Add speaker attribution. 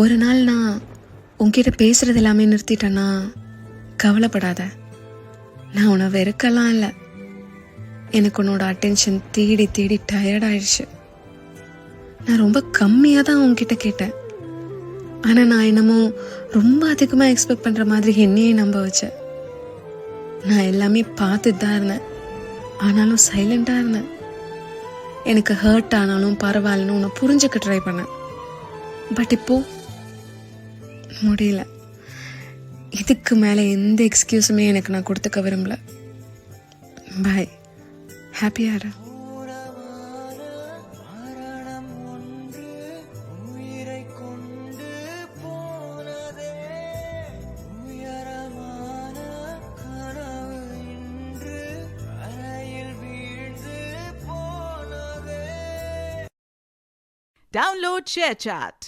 Speaker 1: ஒரு நாள் நான் உன்கிட்ட பேசுறது எல்லாமே நிறுத்திட்டேன்னா கவலைப்படாத. நான் உன்னை வெறுக்கலாம் இல்லை, எனக்கு உன்னோட அட்டென்ஷன் தேடி தேடி டயர்ட் ஆயிடுச்சு. நான் ரொம்ப கம்மியாக தான் உன்கிட்ட கேட்டேன், ஆனால் நான் என்னமோ ரொம்ப அதிகமாக எக்ஸ்பெக்ட் பண்ணுற மாதிரி என்னையே நம்ப வச்சேன். நான் எல்லாமே பார்த்துட்டு தான் இருந்தேன், ஆனாலும் சைலண்டாக இருந்தேன். எனக்கு ஹர்ட் ஆனாலும் பரவாயில்லன்னு உன்னை புரிஞ்சுக்க ட்ரை பண்ணேன். பட் இப்போ முடியல. இதுக்கு மேலே எந்த எக்ஸ்கியூஸுமே எனக்கு நான் கொடுத்துக்க விரும்பல. பாய், ஹாப்பியா இரு.
Speaker 2: Download ShareChat.